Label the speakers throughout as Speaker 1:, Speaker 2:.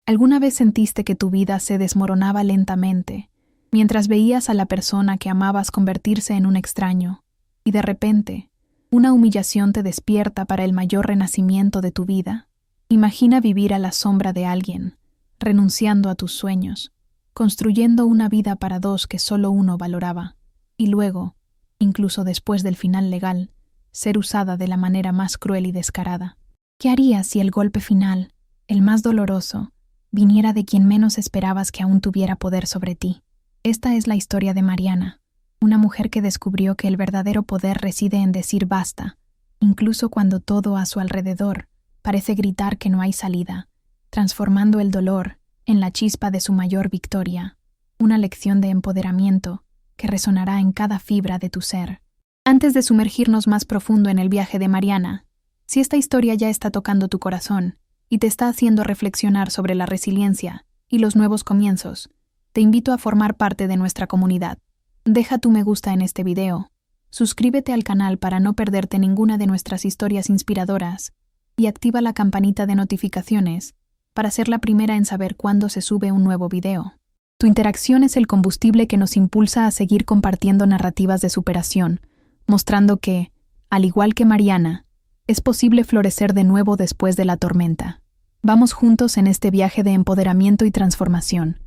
Speaker 1: ¿Alguna vez sentiste que tu vida se desmoronaba lentamente, mientras veías a la persona que amabas convertirse en un extraño, y de repente, una humillación te despierta para el mayor renacimiento de tu vida? Imagina vivir a la sombra de alguien, renunciando a tus sueños, construyendo una vida para dos que solo uno valoraba, y luego, incluso después del final legal, ser usada de la manera más cruel y descarada. ¿Qué harías si el golpe final, el más doloroso, viniera de quien menos esperabas que aún tuviera poder sobre ti? Esta es la historia de Mariana, una mujer que descubrió que el verdadero poder reside en decir basta, incluso cuando todo a su alrededor parece gritar que no hay salida, transformando el dolor en la chispa de su mayor victoria, una lección de empoderamiento que resonará en cada fibra de tu ser. Antes de sumergirnos más profundo en el viaje de Mariana, si esta historia ya está tocando tu corazón y te está haciendo reflexionar sobre la resiliencia y los nuevos comienzos, te invito a formar parte de nuestra comunidad. Deja tu me gusta en este video, suscríbete al canal para no perderte ninguna de nuestras historias inspiradoras y activa la campanita de notificaciones para ser la primera en saber cuándo se sube un nuevo video. Tu interacción es el combustible que nos impulsa a seguir compartiendo narrativas de superación, mostrando que, al igual que Mariana, es posible florecer de nuevo después de la tormenta. Vamos juntos en este viaje de empoderamiento y transformación,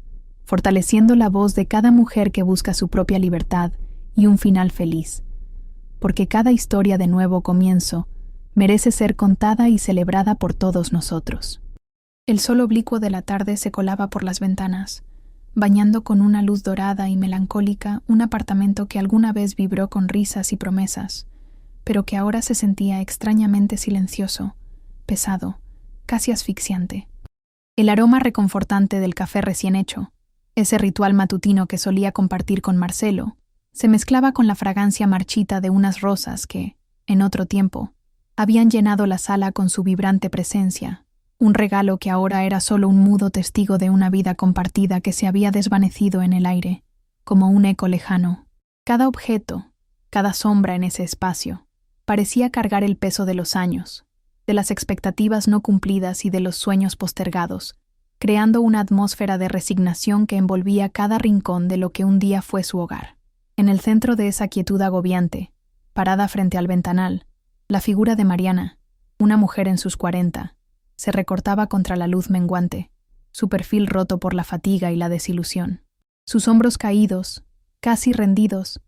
Speaker 1: fortaleciendo la voz de cada mujer que busca su propia libertad y un final feliz. Porque cada historia de nuevo comienzo merece ser contada y celebrada por todos nosotros. El sol oblicuo de la tarde se colaba por las ventanas, bañando con una luz dorada y melancólica un apartamento que alguna vez vibró con risas y promesas, pero que ahora se sentía extrañamente silencioso, pesado, casi asfixiante. El aroma reconfortante del café recién hecho, ese ritual matutino que solía compartir con Marcelo, se mezclaba con la fragancia marchita de unas rosas que, en otro tiempo, habían llenado la sala con su vibrante presencia, un regalo que ahora era solo un mudo testigo de una vida compartida que se había desvanecido en el aire, como un eco lejano. Cada objeto, cada sombra en ese espacio, parecía cargar el peso de los años, de las expectativas no cumplidas y de los sueños postergados, creando una atmósfera de resignación que envolvía cada rincón de lo que un día fue su hogar. En el centro de esa quietud agobiante, parada frente al ventanal, la figura de Mariana, una mujer en sus 40, se recortaba contra la luz menguante, su perfil roto por la fatiga y la desilusión. Sus hombros caídos, casi rendidos,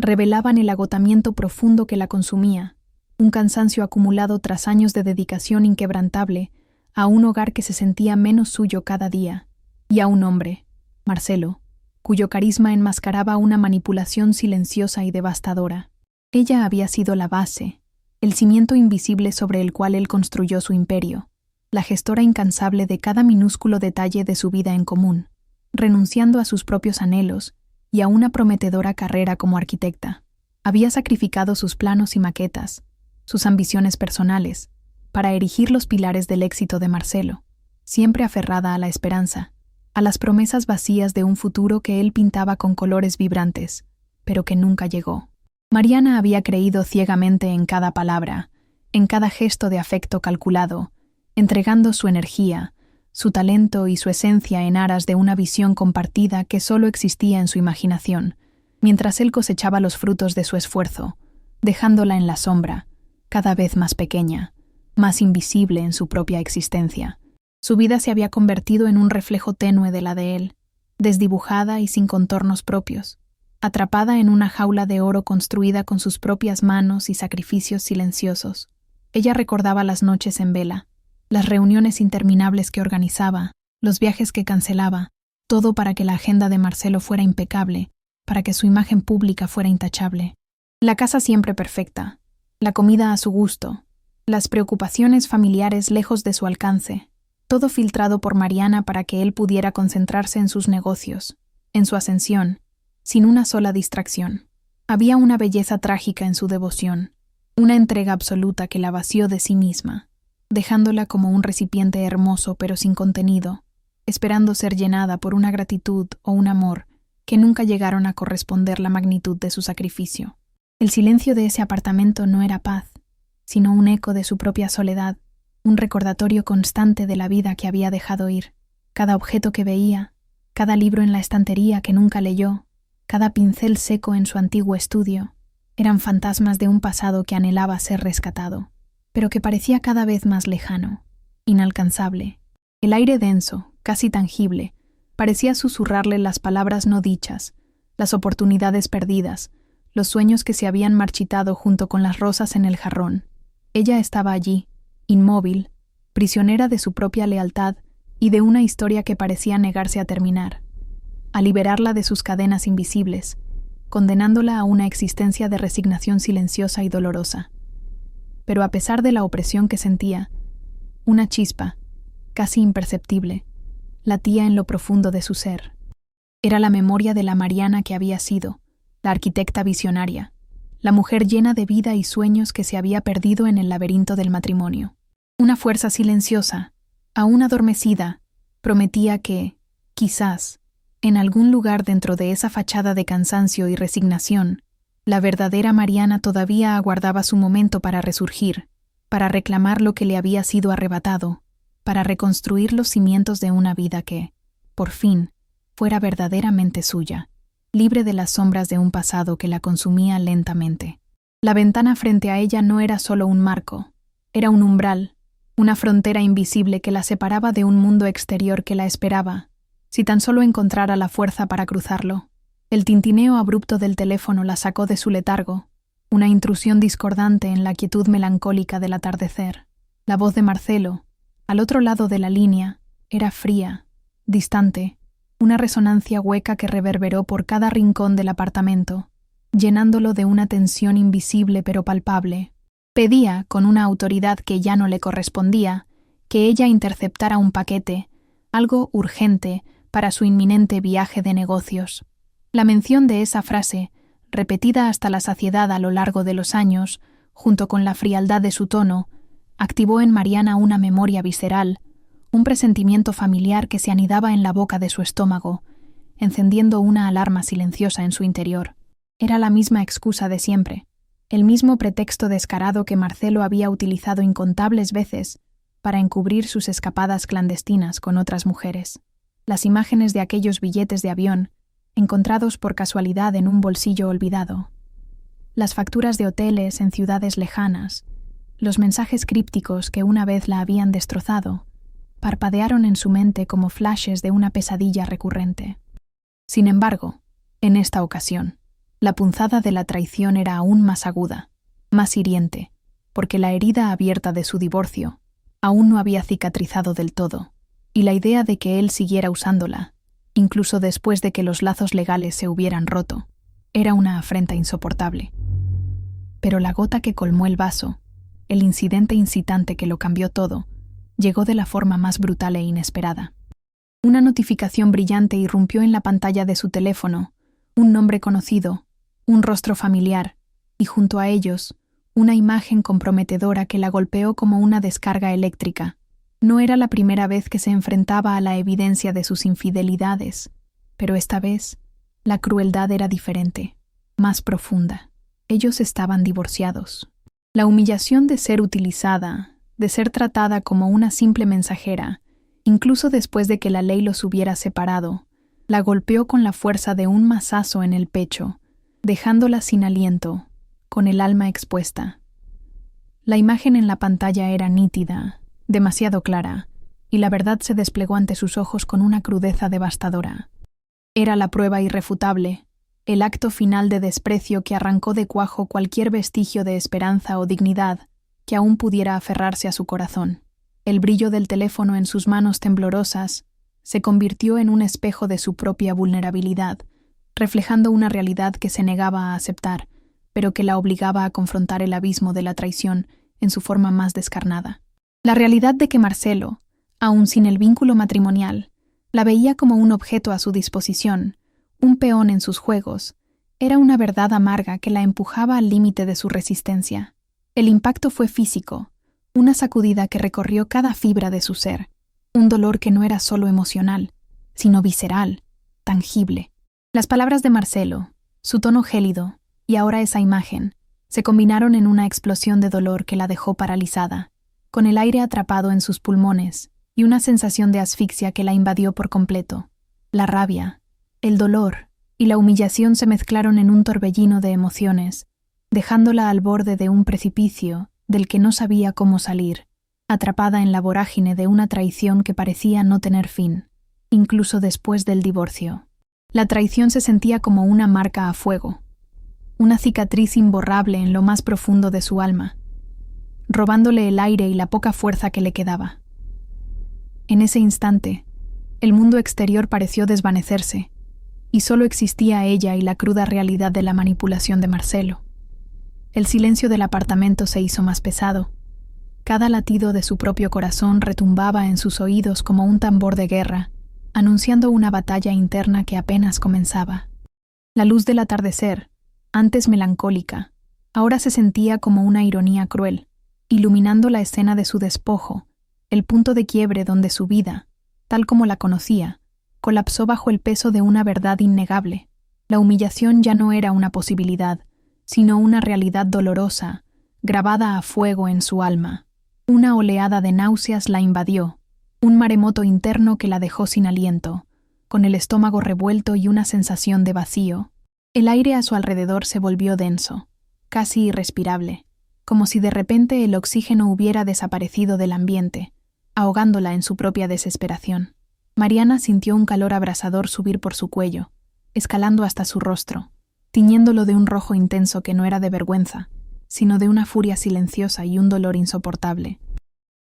Speaker 1: revelaban el agotamiento profundo que la consumía, un cansancio acumulado tras años de dedicación inquebrantable a un hogar que se sentía menos suyo cada día, y a un hombre, Marcelo, cuyo carisma enmascaraba una manipulación silenciosa y devastadora. Ella había sido la base, el cimiento invisible sobre el cual él construyó su imperio, la gestora incansable de cada minúsculo detalle de su vida en común, renunciando a sus propios anhelos y a una prometedora carrera como arquitecta. Había sacrificado sus planos y maquetas, sus ambiciones personales, para erigir los pilares del éxito de Marcelo, siempre aferrada a la esperanza, a las promesas vacías de un futuro que él pintaba con colores vibrantes, pero que nunca llegó. Mariana había creído ciegamente en cada palabra, en cada gesto de afecto calculado, entregando su energía, su talento y su esencia en aras de una visión compartida que solo existía en su imaginación, mientras él cosechaba los frutos de su esfuerzo, dejándola en la sombra, cada vez más pequeña, más invisible en su propia existencia. Su vida se había convertido en un reflejo tenue de la de él, desdibujada y sin contornos propios, atrapada en una jaula de oro construida con sus propias manos y sacrificios silenciosos. Ella recordaba las noches en vela, las reuniones interminables que organizaba, los viajes que cancelaba, todo para que la agenda de Marcelo fuera impecable, para que su imagen pública fuera intachable. La casa siempre perfecta, la comida a su gusto, las preocupaciones familiares lejos de su alcance, todo filtrado por Mariana para que él pudiera concentrarse en sus negocios, en su ascensión, sin una sola distracción. Había una belleza trágica en su devoción, una entrega absoluta que la vació de sí misma, dejándola como un recipiente hermoso pero sin contenido, esperando ser llenada por una gratitud o un amor que nunca llegaron a corresponder la magnitud de su sacrificio. El silencio de ese apartamento no era paz, sino un eco de su propia soledad, un recordatorio constante de la vida que había dejado ir. Cada objeto que veía, cada libro en la estantería que nunca leyó, cada pincel seco en su antiguo estudio, eran fantasmas de un pasado que anhelaba ser rescatado, pero que parecía cada vez más lejano, inalcanzable. El aire denso, casi tangible, parecía susurrarle las palabras no dichas, las oportunidades perdidas, los sueños que se habían marchitado junto con las rosas en el jarrón. Ella estaba allí, inmóvil, prisionera de su propia lealtad y de una historia que parecía negarse a terminar, a liberarla de sus cadenas invisibles, condenándola a una existencia de resignación silenciosa y dolorosa. Pero a pesar de la opresión que sentía, una chispa, casi imperceptible, latía en lo profundo de su ser. Era la memoria de la Mariana que había sido, la arquitecta visionaria, la mujer llena de vida y sueños que se había perdido en el laberinto del matrimonio. Una fuerza silenciosa, aún adormecida, prometía que, quizás, en algún lugar dentro de esa fachada de cansancio y resignación, la verdadera Mariana todavía aguardaba su momento para resurgir, para reclamar lo que le había sido arrebatado, para reconstruir los cimientos de una vida que, por fin, fuera verdaderamente suya, libre de las sombras de un pasado que la consumía lentamente. La ventana frente a ella no era solo un marco, era un umbral, una frontera invisible que la separaba de un mundo exterior que la esperaba, si tan solo encontrara la fuerza para cruzarlo. El tintineo abrupto del teléfono la sacó de su letargo, una intrusión discordante en la quietud melancólica del atardecer. La voz de Marcelo, al otro lado de la línea, era fría, distante, una resonancia hueca que reverberó por cada rincón del apartamento, llenándolo de una tensión invisible pero palpable. Pedía, con una autoridad que ya no le correspondía, que ella interceptara un paquete, algo urgente, para su inminente viaje de negocios. La mención de esa frase, repetida hasta la saciedad a lo largo de los años, junto con la frialdad de su tono, activó en Mariana una memoria visceral, un presentimiento familiar que se anidaba en la boca de su estómago, encendiendo una alarma silenciosa en su interior. Era la misma excusa de siempre, el mismo pretexto descarado que Marcelo había utilizado incontables veces para encubrir sus escapadas clandestinas con otras mujeres. Las imágenes de aquellos billetes de avión, encontrados por casualidad en un bolsillo olvidado. Las facturas de hoteles en ciudades lejanas, los mensajes crípticos que una vez la habían destrozado, parpadearon en su mente como flashes de una pesadilla recurrente. Sin embargo, en esta ocasión, la punzada de la traición era aún más aguda, más hiriente, porque la herida abierta de su divorcio aún no había cicatrizado del todo, y la idea de que él siguiera usándola, incluso después de que los lazos legales se hubieran roto, era una afrenta insoportable. Pero la gota que colmó el vaso, el incidente incitante que lo cambió todo, llegó de la forma más brutal e inesperada. Una notificación brillante irrumpió en la pantalla de su teléfono, un nombre conocido, un rostro familiar, y junto a ellos, una imagen comprometedora que la golpeó como una descarga eléctrica. No era la primera vez que se enfrentaba a la evidencia de sus infidelidades, pero esta vez, la crueldad era diferente, más profunda. Ellos estaban divorciados. La humillación de ser utilizada, de ser tratada como una simple mensajera, incluso después de que la ley los hubiera separado, la golpeó con la fuerza de un mazazo en el pecho, dejándola sin aliento, con el alma expuesta. La imagen en la pantalla era nítida, demasiado clara, y la verdad se desplegó ante sus ojos con una crudeza devastadora. Era la prueba irrefutable, el acto final de desprecio que arrancó de cuajo cualquier vestigio de esperanza o dignidad que aún pudiera aferrarse a su corazón. El brillo del teléfono en sus manos temblorosas se convirtió en un espejo de su propia vulnerabilidad, reflejando una realidad que se negaba a aceptar, pero que la obligaba a confrontar el abismo de la traición en su forma más descarnada. La realidad de que Marcelo, aun sin el vínculo matrimonial, la veía como un objeto a su disposición, un peón en sus juegos, era una verdad amarga que la empujaba al límite de su resistencia. El impacto fue físico, una sacudida que recorrió cada fibra de su ser, un dolor que no era solo emocional, sino visceral, tangible. Las palabras de Marcelo, su tono gélido, y ahora esa imagen, se combinaron en una explosión de dolor que la dejó paralizada, con el aire atrapado en sus pulmones y una sensación de asfixia que la invadió por completo. La rabia, el dolor y la humillación se mezclaron en un torbellino de emociones, dejándola al borde de un precipicio del que no sabía cómo salir, atrapada en la vorágine de una traición que parecía no tener fin, incluso después del divorcio. La traición se sentía como una marca a fuego, una cicatriz imborrable en lo más profundo de su alma, robándole el aire y la poca fuerza que le quedaba. En ese instante, el mundo exterior pareció desvanecerse, y solo existía ella y la cruda realidad de la manipulación de Marcelo. El silencio del apartamento se hizo más pesado. Cada latido de su propio corazón retumbaba en sus oídos como un tambor de guerra, anunciando una batalla interna que apenas comenzaba. La luz del atardecer, antes melancólica, ahora se sentía como una ironía cruel, iluminando la escena de su despojo, el punto de quiebre donde su vida, tal como la conocía, colapsó bajo el peso de una verdad innegable. La humillación ya no era una posibilidad, sino una realidad dolorosa, grabada a fuego en su alma. Una oleada de náuseas la invadió, un maremoto interno que la dejó sin aliento, con el estómago revuelto y una sensación de vacío. El aire a su alrededor se volvió denso, casi irrespirable, como si de repente el oxígeno hubiera desaparecido del ambiente, ahogándola en su propia desesperación. Mariana sintió un calor abrasador subir por su cuello, escalando hasta su rostro, tiñéndolo de un rojo intenso que no era de vergüenza, sino de una furia silenciosa y un dolor insoportable.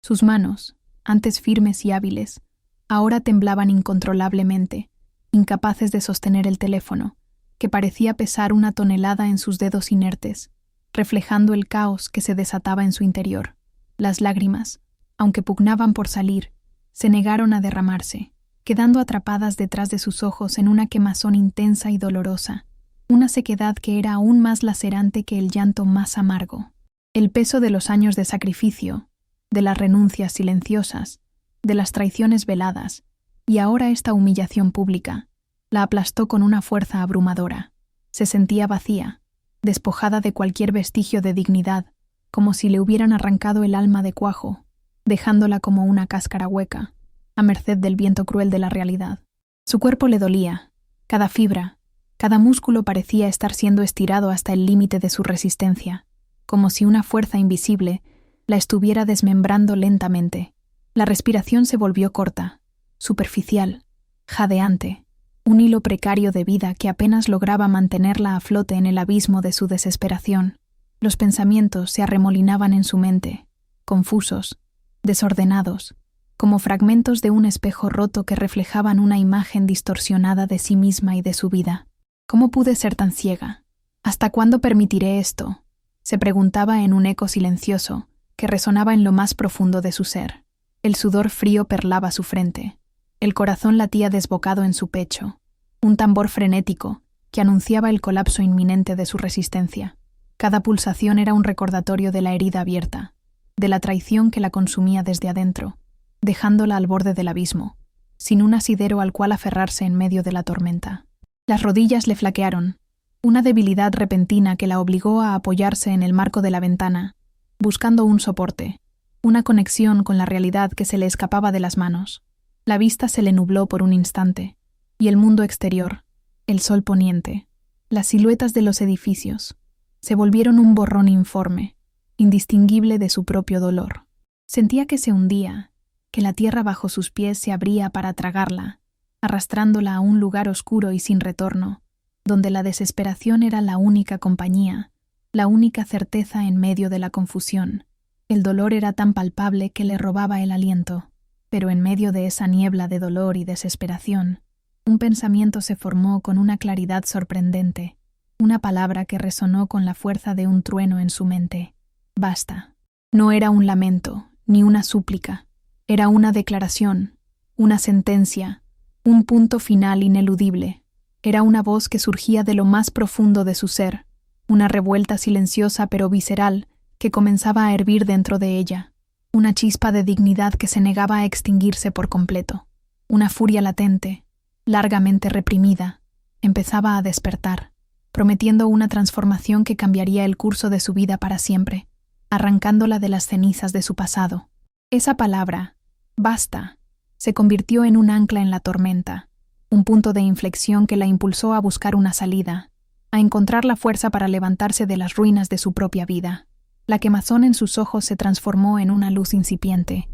Speaker 1: Sus manos, antes firmes y hábiles, ahora temblaban incontrolablemente, incapaces de sostener el teléfono, que parecía pesar una tonelada en sus dedos inertes, reflejando el caos que se desataba en su interior. Las lágrimas, aunque pugnaban por salir, se negaron a derramarse, quedando atrapadas detrás de sus ojos en una quemazón intensa y dolorosa, una sequedad que era aún más lacerante que el llanto más amargo. El peso de los años de sacrificio, de las renuncias silenciosas, de las traiciones veladas, y ahora esta humillación pública, la aplastó con una fuerza abrumadora. Se sentía vacía, despojada de cualquier vestigio de dignidad, como si le hubieran arrancado el alma de cuajo, dejándola como una cáscara hueca, a merced del viento cruel de la realidad. Su cuerpo le dolía, cada fibra, cada músculo parecía estar siendo estirado hasta el límite de su resistencia, como si una fuerza invisible la estuviera desmembrando lentamente. La respiración se volvió corta, superficial, jadeante, un hilo precario de vida que apenas lograba mantenerla a flote en el abismo de su desesperación. Los pensamientos se arremolinaban en su mente, confusos, desordenados, como fragmentos de un espejo roto que reflejaban una imagen distorsionada de sí misma y de su vida. ¿Cómo pude ser tan ciega? ¿Hasta cuándo permitiré esto?, se preguntaba en un eco silencioso que resonaba en lo más profundo de su ser. El sudor frío perlaba su frente. El corazón latía desbocado en su pecho, un tambor frenético que anunciaba el colapso inminente de su resistencia. Cada pulsación era un recordatorio de la herida abierta, de la traición que la consumía desde adentro, dejándola al borde del abismo, sin un asidero al cual aferrarse en medio de la tormenta. Las rodillas le flaquearon, una debilidad repentina que la obligó a apoyarse en el marco de la ventana, buscando un soporte, una conexión con la realidad que se le escapaba de las manos. La vista se le nubló por un instante, y el mundo exterior, el sol poniente, las siluetas de los edificios, se volvieron un borrón informe, indistinguible de su propio dolor. Sentía que se hundía, que la tierra bajo sus pies se abría para tragarla, arrastrándola a un lugar oscuro y sin retorno, donde la desesperación era la única compañía, la única certeza en medio de la confusión. El dolor era tan palpable que le robaba el aliento, pero en medio de esa niebla de dolor y desesperación, un pensamiento se formó con una claridad sorprendente, una palabra que resonó con la fuerza de un trueno en su mente. Basta. No era un lamento, ni una súplica. Era una declaración, una sentencia, un punto final ineludible. Era una voz que surgía de lo más profundo de su ser, una revuelta silenciosa pero visceral que comenzaba a hervir dentro de ella, una chispa de dignidad que se negaba a extinguirse por completo. Una furia latente, largamente reprimida, empezaba a despertar, prometiendo una transformación que cambiaría el curso de su vida para siempre, arrancándola de las cenizas de su pasado. Esa palabra, basta, Se convirtió en un ancla en la tormenta, un punto de inflexión que la impulsó a buscar una salida, a encontrar la fuerza para levantarse de las ruinas de su propia vida. La quemazón en sus ojos se transformó en una luz incipiente,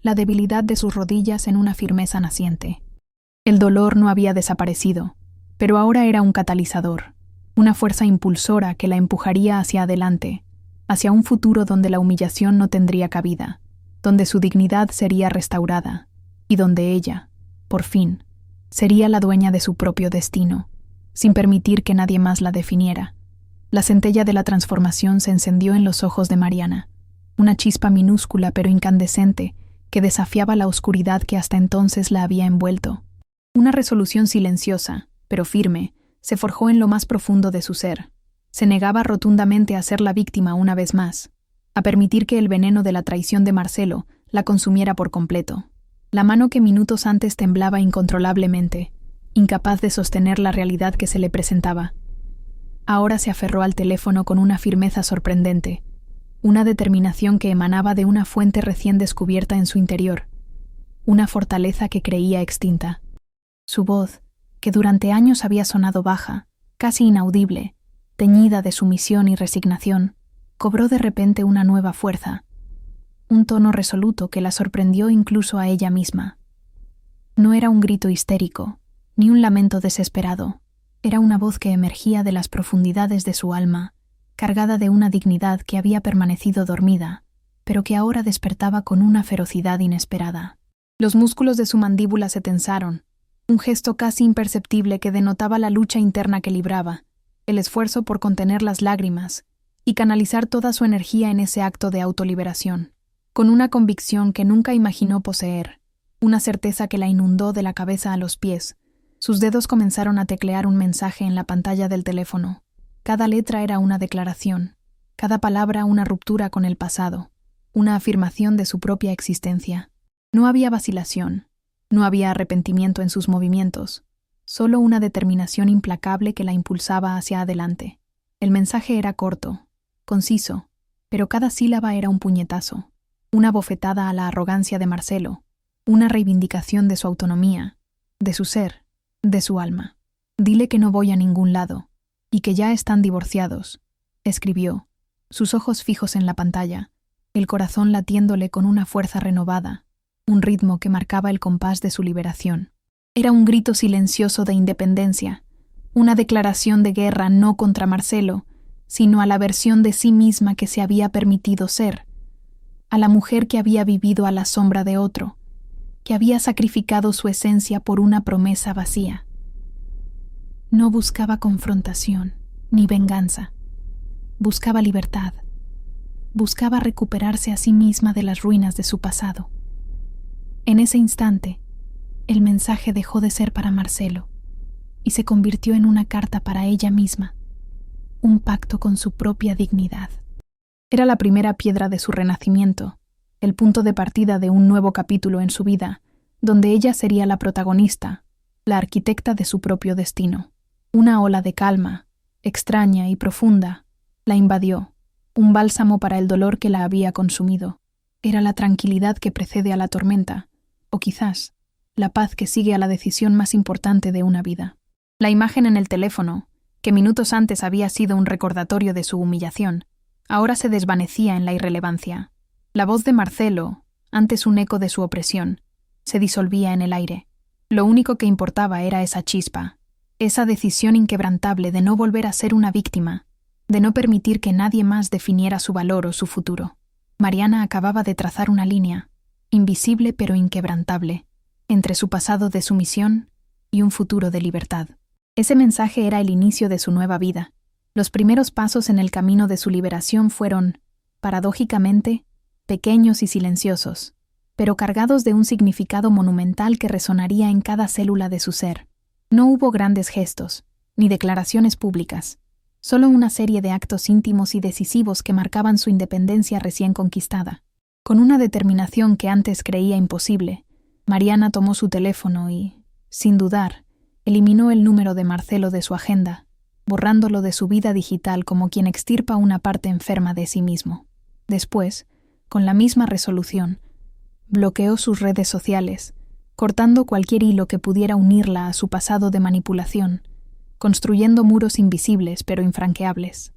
Speaker 1: la debilidad de sus rodillas en una firmeza naciente. El dolor no había desaparecido, pero ahora era un catalizador, una fuerza impulsora que la empujaría hacia adelante, hacia un futuro donde la humillación no tendría cabida, donde su dignidad sería restaurada, y donde ella, por fin, sería la dueña de su propio destino, sin permitir que nadie más la definiera. La centella de la transformación se encendió en los ojos de Mariana, una chispa minúscula pero incandescente que desafiaba la oscuridad que hasta entonces la había envuelto. Una resolución silenciosa, pero firme, se forjó en lo más profundo de su ser. Se negaba rotundamente a ser la víctima una vez más, a permitir que el veneno de la traición de Marcelo la consumiera por completo. La mano que minutos antes temblaba incontrolablemente, incapaz de sostener la realidad que se le presentaba, ahora se aferró al teléfono con una firmeza sorprendente, una determinación que emanaba de una fuente recién descubierta en su interior, una fortaleza que creía extinta. Su voz, que durante años había sonado baja, casi inaudible, teñida de sumisión y resignación, cobró de repente una nueva fuerza, un tono resoluto que la sorprendió incluso a ella misma. No era un grito histérico, ni un lamento desesperado, era una voz que emergía de las profundidades de su alma, cargada de una dignidad que había permanecido dormida, pero que ahora despertaba con una ferocidad inesperada. Los músculos de su mandíbula se tensaron, un gesto casi imperceptible que denotaba la lucha interna que libraba, el esfuerzo por contener las lágrimas y canalizar toda su energía en ese acto de autoliberación, con una convicción que nunca imaginó poseer, una certeza que la inundó de la cabeza a los pies. Sus dedos comenzaron a teclear un mensaje en la pantalla del teléfono. Cada letra era una declaración, cada palabra una ruptura con el pasado, una afirmación de su propia existencia. No había vacilación, no había arrepentimiento en sus movimientos, solo una determinación implacable que la impulsaba hacia adelante. El mensaje era corto, conciso, pero cada sílaba era un puñetazo, una bofetada a la arrogancia de Marcelo, una reivindicación de su autonomía, de su ser, de su alma. «Dile que no voy a ningún lado, y que ya están divorciados», escribió, sus ojos fijos en la pantalla, el corazón latiéndole con una fuerza renovada, un ritmo que marcaba el compás de su liberación. Era un grito silencioso de independencia, una declaración de guerra no contra Marcelo, sino a la versión de sí misma que se había permitido ser, a la mujer que había vivido a la sombra de otro, que había sacrificado su esencia por una promesa vacía. No buscaba confrontación ni venganza, buscaba libertad, buscaba recuperarse a sí misma de las ruinas de su pasado. En ese instante, el mensaje dejó de ser para Marcelo y se convirtió en una carta para ella misma, un pacto con su propia dignidad. Era la primera piedra de su renacimiento, el punto de partida de un nuevo capítulo en su vida, donde ella sería la protagonista, la arquitecta de su propio destino. Una ola de calma, extraña y profunda, la invadió, un bálsamo para el dolor que la había consumido. Era la tranquilidad que precede a la tormenta, o quizás la paz que sigue a la decisión más importante de una vida. La imagen en el teléfono, que minutos antes había sido un recordatorio de su humillación, ahora se desvanecía en la irrelevancia. La voz de Marcelo, antes un eco de su opresión, se disolvía en el aire. Lo único que importaba era esa chispa, esa decisión inquebrantable de no volver a ser una víctima, de no permitir que nadie más definiera su valor o su futuro. Mariana acababa de trazar una línea, invisible pero inquebrantable, entre su pasado de sumisión y un futuro de libertad. Ese mensaje era el inicio de su nueva vida. Los primeros pasos en el camino de su liberación fueron, paradójicamente, pequeños y silenciosos, pero cargados de un significado monumental que resonaría en cada célula de su ser. No hubo grandes gestos, ni declaraciones públicas, solo una serie de actos íntimos y decisivos que marcaban su independencia recién conquistada. Con una determinación que antes creía imposible, Mariana tomó su teléfono y, sin dudar, eliminó el número de Marcelo de su agenda, borrándolo de su vida digital como quien extirpa una parte enferma de sí mismo. Después, con la misma resolución, bloqueó sus redes sociales, cortando cualquier hilo que pudiera unirla a su pasado de manipulación, construyendo muros invisibles pero infranqueables.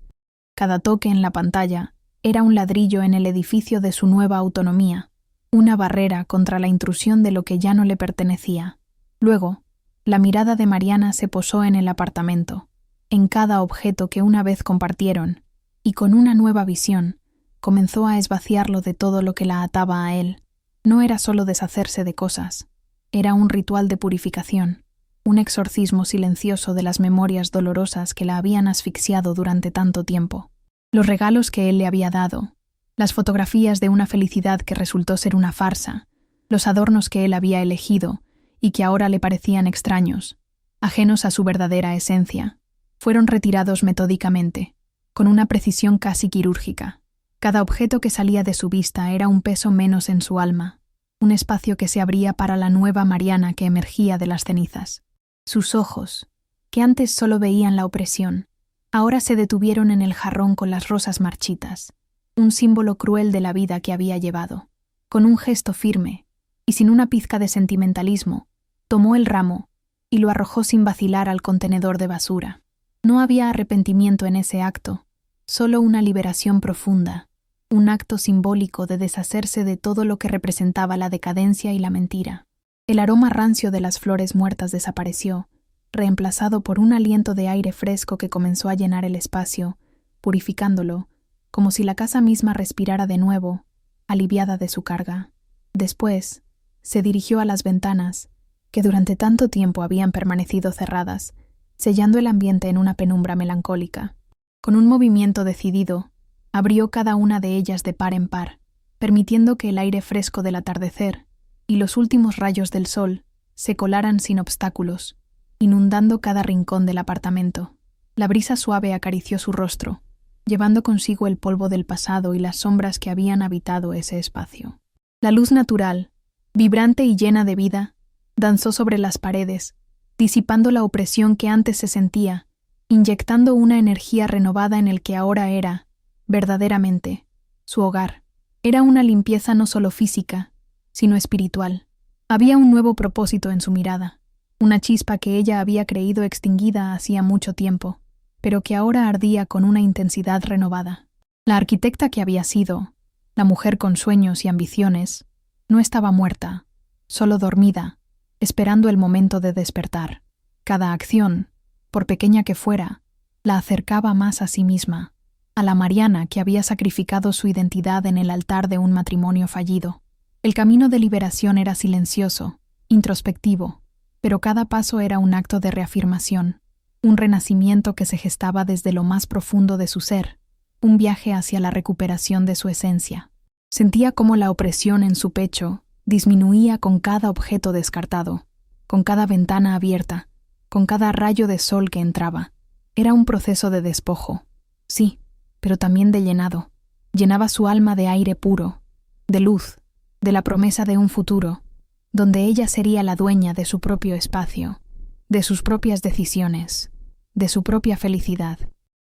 Speaker 1: Cada toque en la pantalla era un ladrillo en el edificio de su nueva autonomía, una barrera contra la intrusión de lo que ya no le pertenecía. Luego, la mirada de Mariana se posó en el apartamento, en cada objeto que una vez compartieron, y con una nueva visión, comenzó a esvaciarlo de todo lo que la ataba a él. No era solo deshacerse de cosas, era un ritual de purificación, un exorcismo silencioso de las memorias dolorosas que la habían asfixiado durante tanto tiempo. Los regalos que él le había dado, las fotografías de una felicidad que resultó ser una farsa, los adornos que él había elegido y que ahora le parecían extraños, ajenos a su verdadera esencia, fueron retirados metódicamente, con una precisión casi quirúrgica. Cada objeto que salía de su vista era un peso menos en su alma, un espacio que se abría para la nueva Mariana que emergía de las cenizas. Sus ojos, que antes solo veían la opresión, ahora se detuvieron en el jarrón con las rosas marchitas, un símbolo cruel de la vida que había llevado. Con un gesto firme, y sin una pizca de sentimentalismo, tomó el ramo y lo arrojó sin vacilar al contenedor de basura. No había arrepentimiento en ese acto, solo una liberación profunda, un acto simbólico de deshacerse de todo lo que representaba la decadencia y la mentira. El aroma rancio de las flores muertas desapareció, reemplazado por un aliento de aire fresco que comenzó a llenar el espacio, purificándolo, como si la casa misma respirara de nuevo, aliviada de su carga. Después, se dirigió a las ventanas, que durante tanto tiempo habían permanecido cerradas, sellando el ambiente en una penumbra melancólica. Con un movimiento decidido, abrió cada una de ellas de par en par, permitiendo que el aire fresco del atardecer y los últimos rayos del sol se colaran sin obstáculos, inundando cada rincón del apartamento. La brisa suave acarició su rostro, llevando consigo el polvo del pasado y las sombras que habían habitado ese espacio. La luz natural, vibrante y llena de vida, danzó sobre las paredes, disipando la opresión que antes se sentía, inyectando una energía renovada en el que ahora era, verdaderamente, su hogar. Era una limpieza no solo física, sino espiritual. Había un nuevo propósito en su mirada, una chispa que ella había creído extinguida hacía mucho tiempo, pero que ahora ardía con una intensidad renovada. La arquitecta que había sido, la mujer con sueños y ambiciones, no estaba muerta, solo dormida, esperando el momento de despertar. Cada acción, por pequeña que fuera, la acercaba más a sí misma, a la Mariana que había sacrificado su identidad en el altar de un matrimonio fallido. El camino de liberación era silencioso, introspectivo, pero cada paso era un acto de reafirmación, un renacimiento que se gestaba desde lo más profundo de su ser, un viaje hacia la recuperación de su esencia. Sentía cómo la opresión en su pecho disminuía con cada objeto descartado, con cada ventana abierta, con cada rayo de sol que entraba. Era un proceso de despojo, sí, pero también de llenado. Llenaba su alma de aire puro, de luz, de la promesa de un futuro, donde ella sería la dueña de su propio espacio, de sus propias decisiones, de su propia felicidad.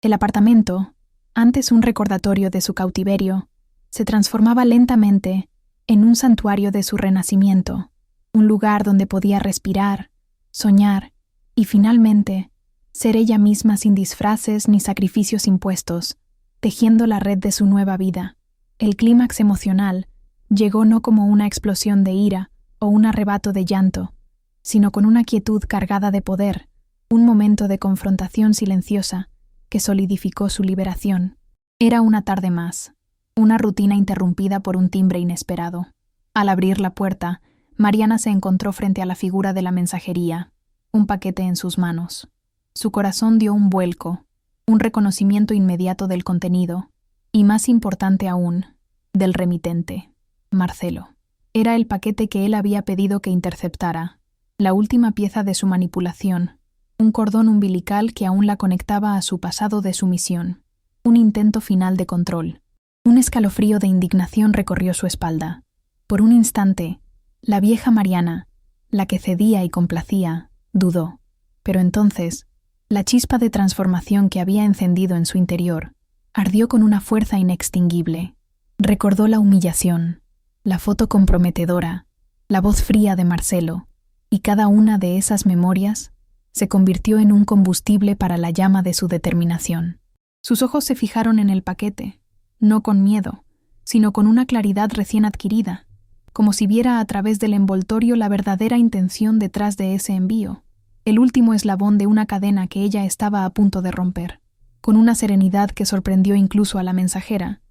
Speaker 1: El apartamento, antes un recordatorio de su cautiverio, se transformaba lentamente en un santuario de su renacimiento, un lugar donde podía respirar, soñar y finalmente ser ella misma sin disfraces ni sacrificios impuestos, tejiendo la red de su nueva vida. El clímax emocional llegó no como una explosión de ira o un arrebato de llanto, sino con una quietud cargada de poder, un momento de confrontación silenciosa que solidificó su liberación. Era una tarde más, una rutina interrumpida por un timbre inesperado. Al abrir la puerta, Mariana se encontró frente a la figura de la mensajería, un paquete en sus manos. Su corazón dio un vuelco, un reconocimiento inmediato del contenido, y más importante aún, del remitente, Marcelo. Era el paquete que él había pedido que interceptara, la última pieza de su manipulación, un cordón umbilical que aún la conectaba a su pasado de sumisión, un intento final de control. Un escalofrío de indignación recorrió su espalda. Por un instante, la vieja Mariana, la que cedía y complacía, dudó, pero entonces, la chispa de transformación que había encendido en su interior ardió con una fuerza inextinguible. Recordó la humillación, la foto comprometedora, la voz fría de Marcelo, y cada una de esas memorias se convirtió en un combustible para la llama de su determinación. Sus ojos se fijaron en el paquete, no con miedo, sino con una claridad recién adquirida, como si viera a través del envoltorio la verdadera intención detrás de ese envío, el último eslabón de una cadena que ella estaba a punto de romper. Con una serenidad que sorprendió incluso a la mensajera,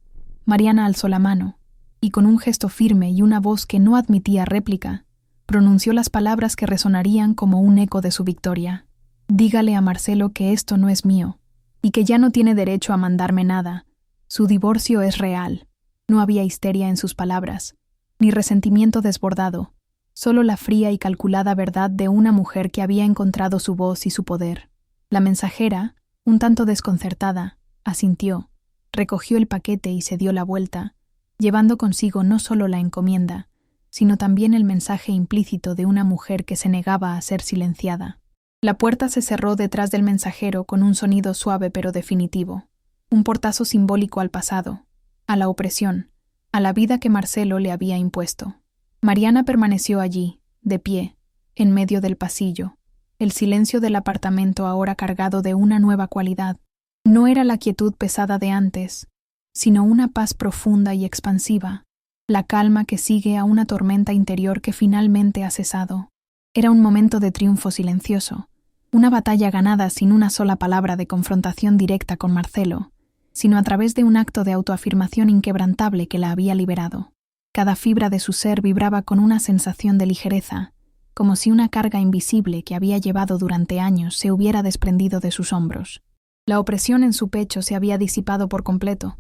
Speaker 1: Mariana alzó la mano, y con un gesto firme y una voz que no admitía réplica, pronunció las palabras que resonarían como un eco de su victoria. Dígale a Marcelo que esto no es mío, y que ya no tiene derecho a mandarme nada. Su divorcio es real. No había histeria en sus palabras, ni resentimiento desbordado, solo la fría y calculada verdad de una mujer que había encontrado su voz y su poder. La mensajera, un tanto desconcertada, asintió, recogió el paquete y se dio la vuelta, llevando consigo no solo la encomienda, sino también el mensaje implícito de una mujer que se negaba a ser silenciada. La puerta se cerró detrás del mensajero con un sonido suave pero definitivo, un portazo simbólico al pasado, a la opresión, a la vida que Marcelo le había impuesto. Mariana permaneció allí, de pie, en medio del pasillo, el silencio del apartamento ahora cargado de una nueva cualidad. No era la quietud pesada de antes, sino una paz profunda y expansiva, la calma que sigue a una tormenta interior que finalmente ha cesado. Era un momento de triunfo silencioso, una batalla ganada sin una sola palabra de confrontación directa con Marcelo, sino a través de un acto de autoafirmación inquebrantable que la había liberado. Cada fibra de su ser vibraba con una sensación de ligereza, como si una carga invisible que había llevado durante años se hubiera desprendido de sus hombros. La opresión en su pecho se había disipado por completo,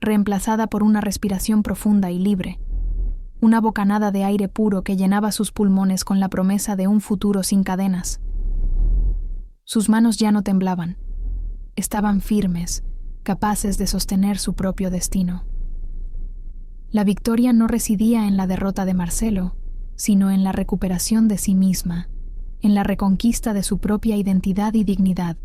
Speaker 1: reemplazada por una respiración profunda y libre, una bocanada de aire puro que llenaba sus pulmones con la promesa de un futuro sin cadenas. Sus manos ya no temblaban, estaban firmes, capaces de sostener su propio destino. La victoria no residía en la derrota de Marcelo, sino en la recuperación de sí misma, en la reconquista de su propia identidad y dignidad.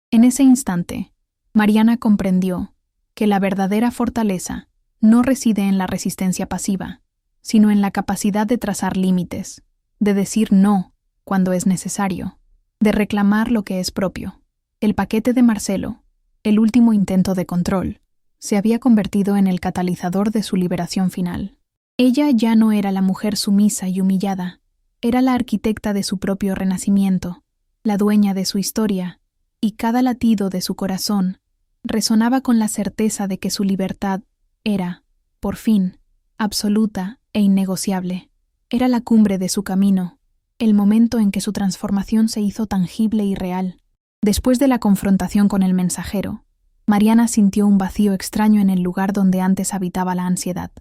Speaker 1: En ese instante, Mariana comprendió que la verdadera fortaleza no reside en la resistencia pasiva, sino en la capacidad de trazar límites, de decir no cuando es necesario, de reclamar lo que es propio. El paquete de Marcelo, el último intento de control, se había convertido en el catalizador de su liberación final. Ella ya no era la mujer sumisa y humillada, era la arquitecta de su propio renacimiento, la dueña de su historia, y cada latido de su corazón resonaba con la certeza de que su libertad era, por fin, absoluta e innegociable. Era la cumbre de su camino, el momento en que su transformación se hizo tangible y real. Después de la confrontación con el mensajero, Mariana sintió un vacío extraño en el lugar donde antes habitaba la ansiedad,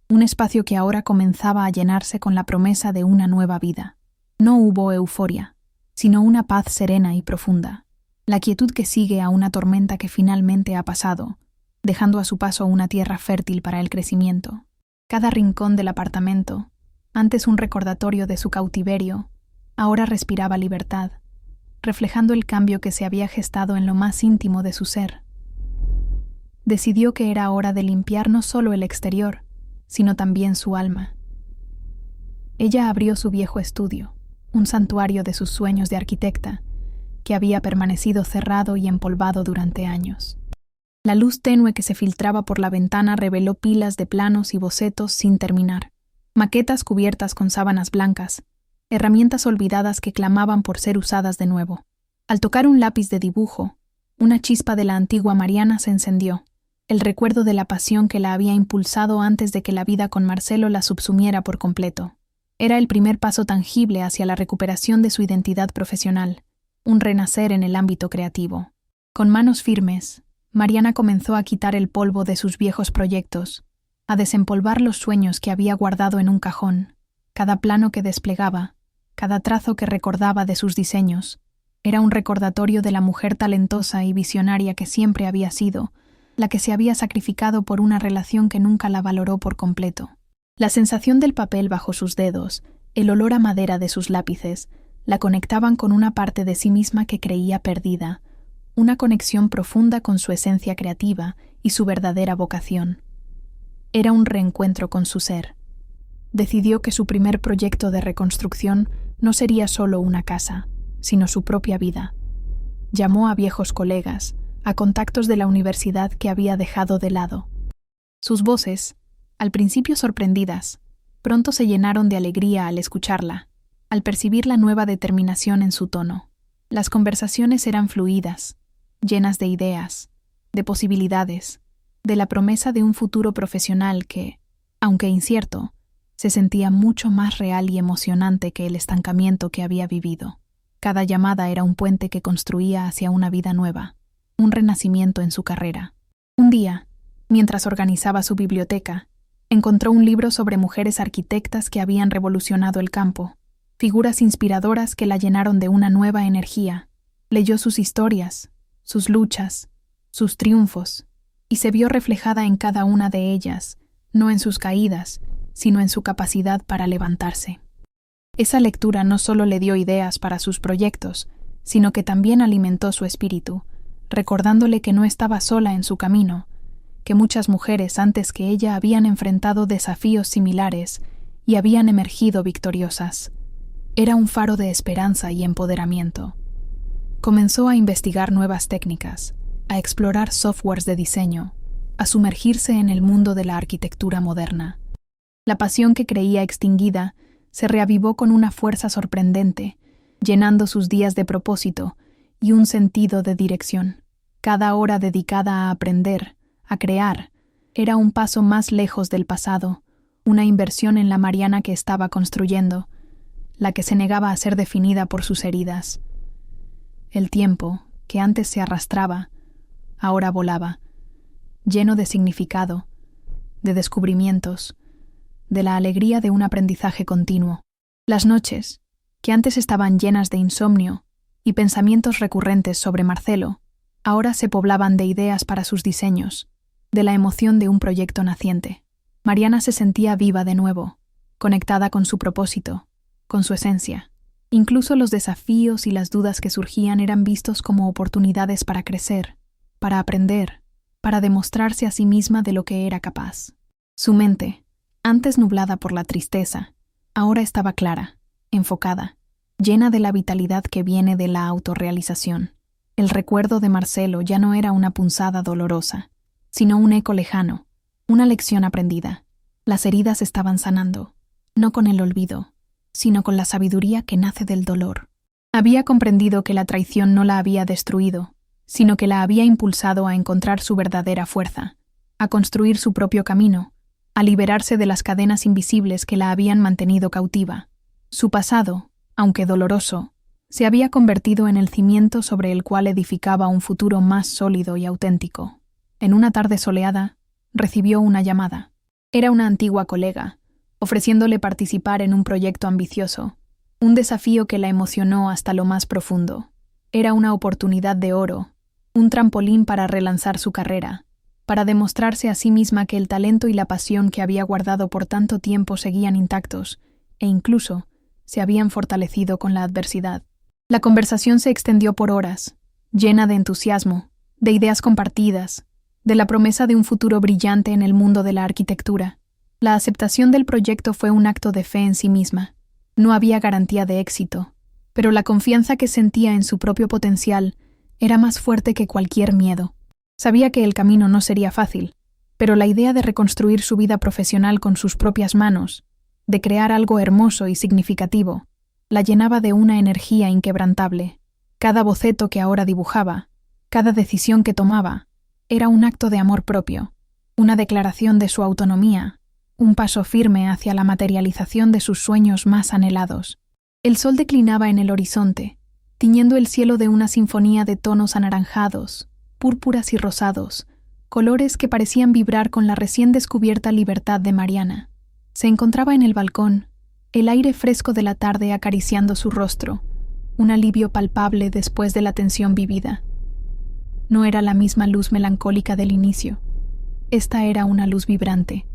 Speaker 1: un espacio que ahora comenzaba a llenarse con la promesa de una nueva vida. No hubo euforia, sino una paz serena y profunda, la quietud que sigue a una tormenta que finalmente ha pasado, dejando a su paso una tierra fértil para el crecimiento. Cada rincón del apartamento, antes un recordatorio de su cautiverio, ahora respiraba libertad, reflejando el cambio que se había gestado en lo más íntimo de su ser. Decidió que era hora de limpiar no solo el exterior, sino también su alma. Ella abrió su viejo estudio, un santuario de sus sueños de arquitecta, que había permanecido cerrado y empolvado durante años. La luz tenue que se filtraba por la ventana reveló pilas de planos y bocetos sin terminar, maquetas cubiertas con sábanas blancas, herramientas olvidadas que clamaban por ser usadas de nuevo. Al tocar un lápiz de dibujo, una chispa de la antigua Mariana se encendió, el recuerdo de la pasión que la había impulsado antes de que la vida con Marcelo la subsumiera por completo. Era el primer paso tangible hacia la recuperación de su identidad profesional, un renacer en el ámbito creativo. Con manos firmes, Mariana comenzó a quitar el polvo de sus viejos proyectos, a desempolvar los sueños que había guardado en un cajón. Cada plano que desplegaba, cada trazo que recordaba de sus diseños, era un recordatorio de la mujer talentosa y visionaria que siempre había sido, la que se había sacrificado por una relación que nunca la valoró por completo. La sensación del papel bajo sus dedos, el olor a madera de sus lápices, la conectaban con una parte de sí misma que creía perdida, una conexión profunda con su esencia creativa y su verdadera vocación. Era un reencuentro con su ser. decidió que su primer proyecto de reconstrucción no sería solo una casa, sino su propia vida. Llamó a viejos colegas, a contactos de la universidad que había dejado de lado. Sus voces, al principio sorprendidas, pronto se llenaron de alegría al escucharla, al percibir la nueva determinación en su tono. Las conversaciones eran fluidas, llenas de ideas, de posibilidades, de la promesa de un futuro profesional que, aunque incierto, se sentía mucho más real y emocionante que el estancamiento que había vivido. Cada llamada era un puente que construía hacia una vida nueva, un renacimiento en su carrera. Un día, mientras organizaba su biblioteca, encontró un libro sobre mujeres arquitectas que habían revolucionado el campo, figuras inspiradoras que la llenaron de una nueva energía. Leyó sus historias, sus luchas, sus triunfos, y se vio reflejada en cada una de ellas, no en sus caídas, sino en su capacidad para levantarse. Esa lectura no solo le dio ideas para sus proyectos, sino que también alimentó su espíritu, recordándole que no estaba sola en su camino, que muchas mujeres antes que ella habían enfrentado desafíos similares y habían emergido victoriosas. Era un faro de esperanza y empoderamiento. Comenzó a investigar nuevas técnicas, a explorar softwares de diseño, a sumergirse en el mundo de la arquitectura moderna. La pasión que creía extinguida se reavivó con una fuerza sorprendente, llenando sus días de propósito y un sentido de dirección. Cada hora dedicada a aprender, a crear, era un paso más lejos del pasado, una inversión en la Mariana que estaba construyendo, la que se negaba a ser definida por sus heridas. El tiempo, que antes se arrastraba, ahora volaba, lleno de significado, de descubrimientos, de la alegría de un aprendizaje continuo. Las noches, que antes estaban llenas de insomnio y pensamientos recurrentes sobre Marcelo, ahora se poblaban de ideas para sus diseños, de la emoción de un proyecto naciente. Mariana se sentía viva de nuevo, conectada con su propósito, con su esencia. Incluso los desafíos y las dudas que surgían eran vistos como oportunidades para crecer, para aprender, para demostrarse a sí misma de lo que era capaz. Su mente, antes nublada por la tristeza, ahora estaba clara, enfocada, llena de la vitalidad que viene de la autorrealización. El recuerdo de Marcelo ya no era una punzada dolorosa, sino un eco lejano, una lección aprendida. Las heridas estaban sanando, no con el olvido, sino con la sabiduría que nace del dolor. Había comprendido que la traición no la había destruido, sino que la había impulsado a encontrar su verdadera fuerza, a construir su propio camino, a liberarse de las cadenas invisibles que la habían mantenido cautiva. Su pasado, aunque doloroso, se había convertido en el cimiento sobre el cual edificaba un futuro más sólido y auténtico. En una tarde soleada, recibió una llamada. Era una antigua colega, ofreciéndole participar en un proyecto ambicioso, un desafío que la emocionó hasta lo más profundo. Era una oportunidad de oro, un trampolín para relanzar su carrera, para demostrarse a sí misma que el talento y la pasión que había guardado por tanto tiempo seguían intactos, e incluso se habían fortalecido con la adversidad. La conversación se extendió por horas, llena de entusiasmo, de ideas compartidas, de la promesa de un futuro brillante en el mundo de la arquitectura. La aceptación del proyecto fue un acto de fe en sí misma. No había garantía de éxito, pero la confianza que sentía en su propio potencial era más fuerte que cualquier miedo. Sabía que el camino no sería fácil, pero la idea de reconstruir su vida profesional con sus propias manos, de crear algo hermoso y significativo, la llenaba de una energía inquebrantable. Cada boceto que ahora dibujaba, cada decisión que tomaba, era un acto de amor propio, una declaración de su autonomía, un paso firme hacia la materialización de sus sueños más anhelados. El sol declinaba en el horizonte, tiñendo el cielo de una sinfonía de tonos anaranjados, púrpuras y rosados, colores que parecían vibrar con la recién descubierta libertad de Mariana. Se encontraba en el balcón, el aire fresco de la tarde acariciando su rostro, un alivio palpable después de la tensión vivida. No era la misma luz melancólica del inicio. Esta era una luz vibrante,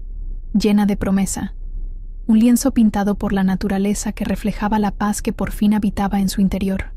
Speaker 1: llena de promesa, un lienzo pintado por la naturaleza que reflejaba la paz que por fin habitaba en su interior.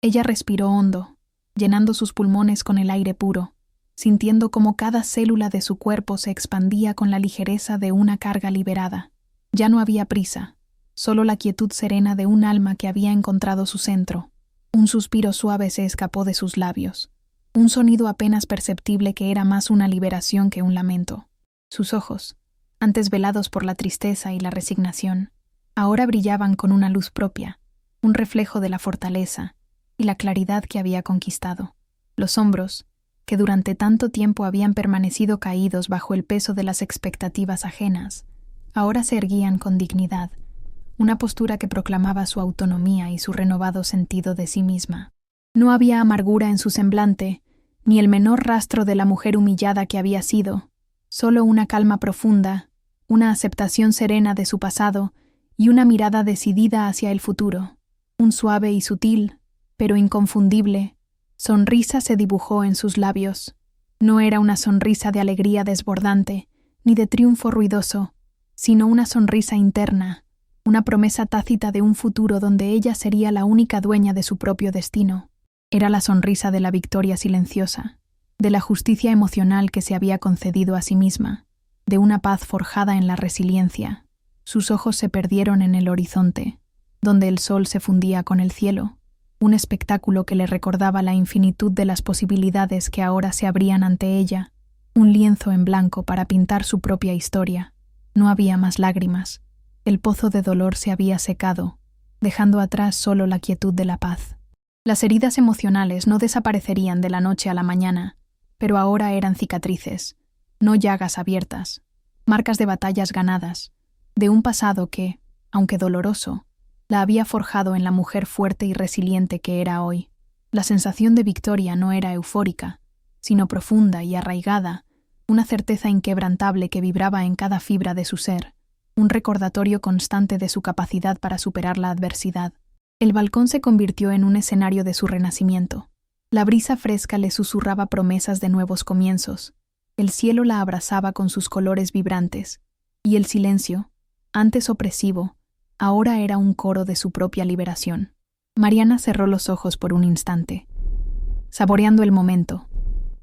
Speaker 1: Ella respiró hondo, llenando sus pulmones con el aire puro, sintiendo cómo cada célula de su cuerpo se expandía con la ligereza de una carga liberada. Ya no había prisa, solo la quietud serena de un alma que había encontrado su centro. Un suspiro suave se escapó de sus labios, un sonido apenas perceptible que era más una liberación que un lamento. Sus ojos, antes velados por la tristeza y la resignación, ahora brillaban con una luz propia, un reflejo de la fortaleza y la claridad que había conquistado. Los hombros, que durante tanto tiempo habían permanecido caídos bajo el peso de las expectativas ajenas, ahora se erguían con dignidad, una postura que proclamaba su autonomía y su renovado sentido de sí misma. No había amargura en su semblante, ni el menor rastro de la mujer humillada que había sido, solo una calma profunda, una aceptación serena de su pasado y una mirada decidida hacia el futuro. Un suave y sutil, pero inconfundible, sonrisa se dibujó en sus labios. No era una sonrisa de alegría desbordante, ni de triunfo ruidoso, sino una sonrisa interna, una promesa tácita de un futuro donde ella sería la única dueña de su propio destino. Era la sonrisa de la victoria silenciosa, de la justicia emocional que se había concedido a sí misma, de una paz forjada en la resiliencia. Sus ojos se perdieron en el horizonte, donde el sol se fundía con el cielo, un espectáculo que le recordaba la infinitud de las posibilidades que ahora se abrían ante ella, un lienzo en blanco para pintar su propia historia. No había más lágrimas. El pozo de dolor se había secado, dejando atrás solo la quietud de la paz. Las heridas emocionales no desaparecerían de la noche a la mañana, pero ahora eran cicatrices, no llagas abiertas, marcas de batallas ganadas, de un pasado que, aunque doloroso, la había forjado en la mujer fuerte y resiliente que era hoy. La sensación de victoria no era eufórica, sino profunda y arraigada, una certeza inquebrantable que vibraba en cada fibra de su ser, un recordatorio constante de su capacidad para superar la adversidad. El balcón se convirtió en un escenario de su renacimiento. La brisa fresca le susurraba promesas de nuevos comienzos, el cielo la abrazaba con sus colores vibrantes, y el silencio, antes opresivo, ahora era un coro de su propia liberación. Mariana cerró los ojos por un instante, saboreando el momento,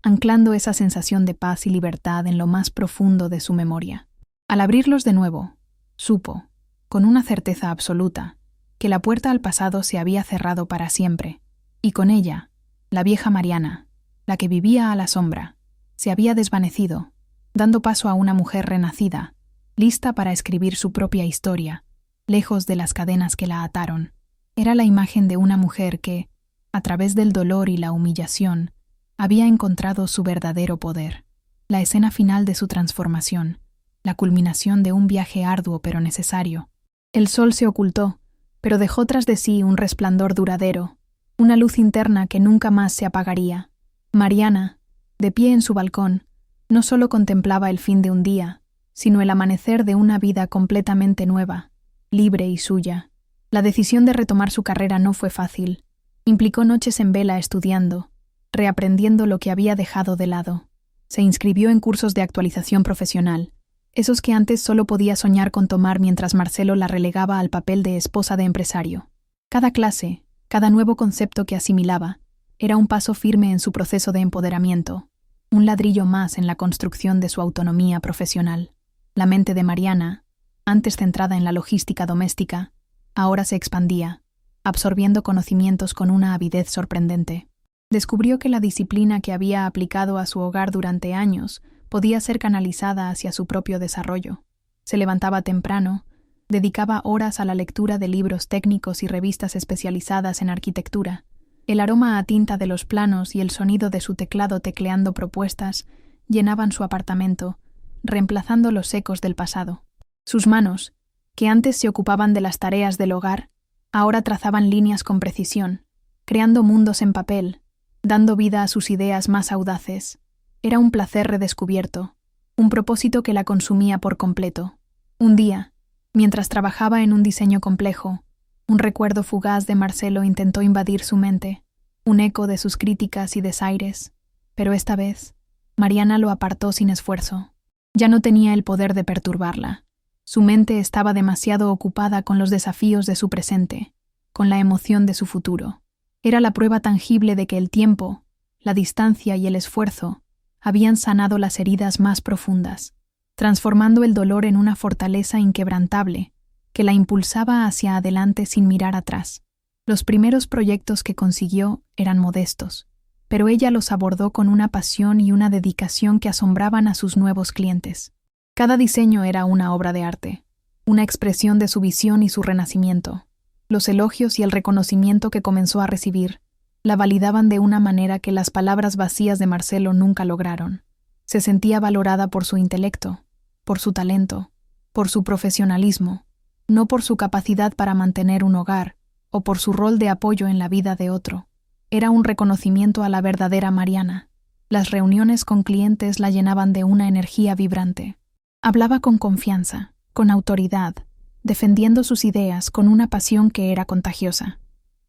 Speaker 1: anclando esa sensación de paz y libertad en lo más profundo de su memoria. Al abrirlos de nuevo, supo, con una certeza absoluta, que la puerta al pasado se había cerrado para siempre, y con ella, la vieja Mariana, la que vivía a la sombra, se había desvanecido, dando paso a una mujer renacida, lista para escribir su propia historia, lejos de las cadenas que la ataron. Era la imagen de una mujer que, a través del dolor y la humillación, había encontrado su verdadero poder, la escena final de su transformación, la culminación de un viaje arduo pero necesario. El sol se ocultó, pero dejó tras de sí un resplandor duradero, una luz interna que nunca más se apagaría. Mariana, de pie en su balcón, no solo contemplaba el fin de un día, sino el amanecer de una vida completamente nueva, libre y suya. La decisión de retomar su carrera no fue fácil. Implicó noches en vela estudiando, reaprendiendo lo que había dejado de lado. Se inscribió en cursos de actualización profesional, esos que antes solo podía soñar con tomar mientras Marcelo la relegaba al papel de esposa de empresario. Cada clase, cada nuevo concepto que asimilaba, era un paso firme en su proceso de empoderamiento, un ladrillo más en la construcción de su autonomía profesional. La mente de Mariana, antes centrada en la logística doméstica, ahora se expandía, absorbiendo conocimientos con una avidez sorprendente. Descubrió que la disciplina que había aplicado a su hogar durante años podía ser canalizada hacia su propio desarrollo. Se levantaba temprano, dedicaba horas a la lectura de libros técnicos y revistas especializadas en arquitectura. El aroma a tinta de los planos y el sonido de su teclado tecleando propuestas llenaban su apartamento, reemplazando los ecos del pasado. Sus manos, que antes se ocupaban de las tareas del hogar, ahora trazaban líneas con precisión, creando mundos en papel, dando vida a sus ideas más audaces. Era un placer redescubierto, un propósito que la consumía por completo. Un día, mientras trabajaba en un diseño complejo, un recuerdo fugaz de Marcelo intentó invadir su mente, un eco de sus críticas y desaires, pero esta vez, Mariana lo apartó sin esfuerzo. Ya no tenía el poder de perturbarla. Su mente estaba demasiado ocupada con los desafíos de su presente, con la emoción de su futuro. Era la prueba tangible de que el tiempo, la distancia y el esfuerzo habían sanado las heridas más profundas, transformando el dolor en una fortaleza inquebrantable que la impulsaba hacia adelante sin mirar atrás. Los primeros proyectos que consiguió eran modestos, pero ella los abordó con una pasión y una dedicación que asombraban a sus nuevos clientes. Cada diseño era una obra de arte, una expresión de su visión y su renacimiento. Los elogios y el reconocimiento que comenzó a recibir la validaban de una manera que las palabras vacías de Marcelo nunca lograron. Se sentía valorada por su intelecto, por su talento, por su profesionalismo, no por su capacidad para mantener un hogar o por su rol de apoyo en la vida de otro. Era un reconocimiento a la verdadera Mariana. Las reuniones con clientes la llenaban de una energía vibrante. Hablaba con confianza, con autoridad, defendiendo sus ideas con una pasión que era contagiosa.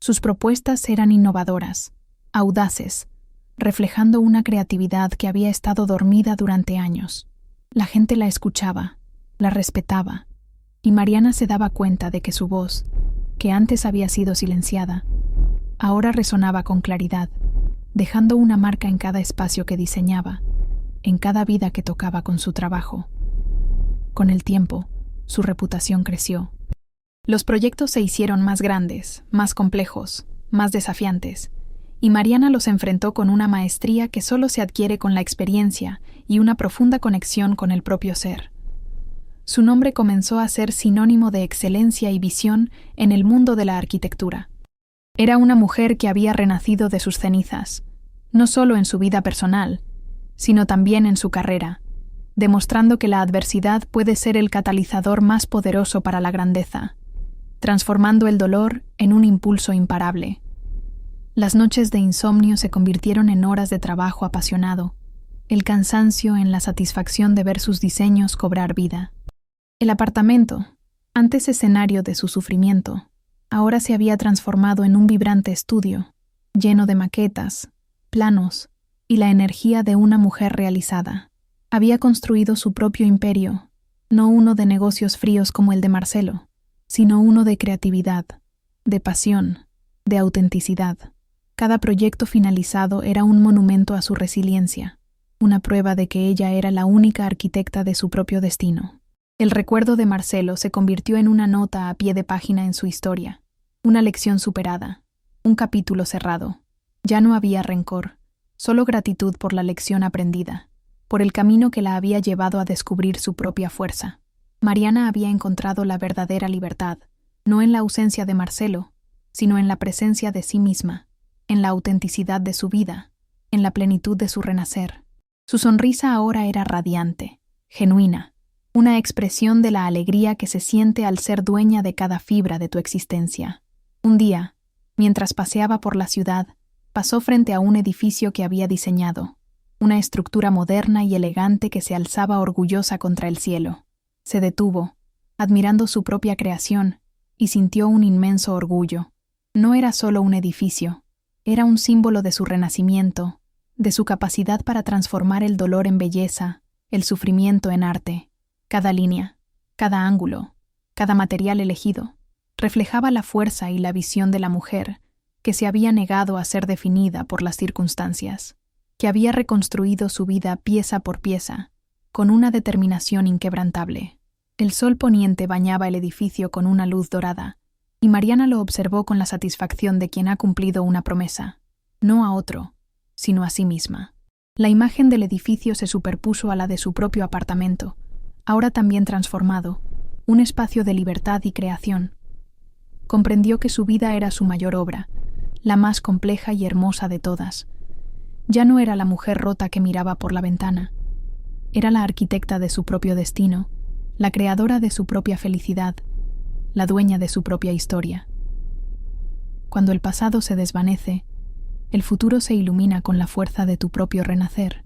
Speaker 1: Sus propuestas eran innovadoras, audaces, reflejando una creatividad que había estado dormida durante años. La gente la escuchaba, la respetaba, y Mariana se daba cuenta de que su voz, que antes había sido silenciada, ahora resonaba con claridad, dejando una marca en cada espacio que diseñaba, en cada vida que tocaba con su trabajo. Con el tiempo, su reputación creció. Los proyectos se hicieron más grandes, más complejos, más desafiantes, y Mariana los enfrentó con una maestría que solo se adquiere con la experiencia y una profunda conexión con el propio ser. Su nombre comenzó a ser sinónimo de excelencia y visión en el mundo de la arquitectura. Era una mujer que había renacido de sus cenizas, no solo en su vida personal, sino también en su carrera, demostrando que la adversidad puede ser el catalizador más poderoso para la grandeza, transformando el dolor en un impulso imparable. Las noches de insomnio se convirtieron en horas de trabajo apasionado, el cansancio en la satisfacción de ver sus diseños cobrar vida. El apartamento, antes escenario de su sufrimiento, ahora se había transformado en un vibrante estudio, lleno de maquetas, planos y la energía de una mujer realizada. Había construido su propio imperio, no uno de negocios fríos como el de Marcelo, sino uno de creatividad, de pasión, de autenticidad. Cada proyecto finalizado era un monumento a su resiliencia, una prueba de que ella era la única arquitecta de su propio destino. El recuerdo de Marcelo se convirtió en una nota a pie de página en su historia, una lección superada, un capítulo cerrado. Ya no había rencor, solo gratitud por la lección aprendida, por el camino que la había llevado a descubrir su propia fuerza. Mariana había encontrado la verdadera libertad, no en la ausencia de Marcelo, sino en la presencia de sí misma, en la autenticidad de su vida, en la plenitud de su renacer. Su sonrisa ahora era radiante, genuina, una expresión de la alegría que se siente al ser dueña de cada fibra de tu existencia. Un día, mientras paseaba por la ciudad, pasó frente a un edificio que había diseñado, una estructura moderna y elegante que se alzaba orgullosa contra el cielo. Se detuvo, admirando su propia creación, y sintió un inmenso orgullo. No era solo un edificio, era un símbolo de su renacimiento, de su capacidad para transformar el dolor en belleza, el sufrimiento en arte. Cada línea, cada ángulo, cada material elegido, reflejaba la fuerza y la visión de la mujer que se había negado a ser definida por las circunstancias, que había reconstruido su vida pieza por pieza, con una determinación inquebrantable. El sol poniente bañaba el edificio con una luz dorada, y Mariana lo observó con la satisfacción de quien ha cumplido una promesa, no a otro, sino a sí misma. La imagen del edificio se superpuso a la de su propio apartamento, ahora también transformado, un espacio de libertad y creación. Comprendió que su vida era su mayor obra, la más compleja y hermosa de todas. Ya no era la mujer rota que miraba por la ventana. Era la arquitecta de su propio destino, la creadora de su propia felicidad, la dueña de su propia historia. Cuando el pasado se desvanece, el futuro se ilumina con la fuerza de tu propio renacer.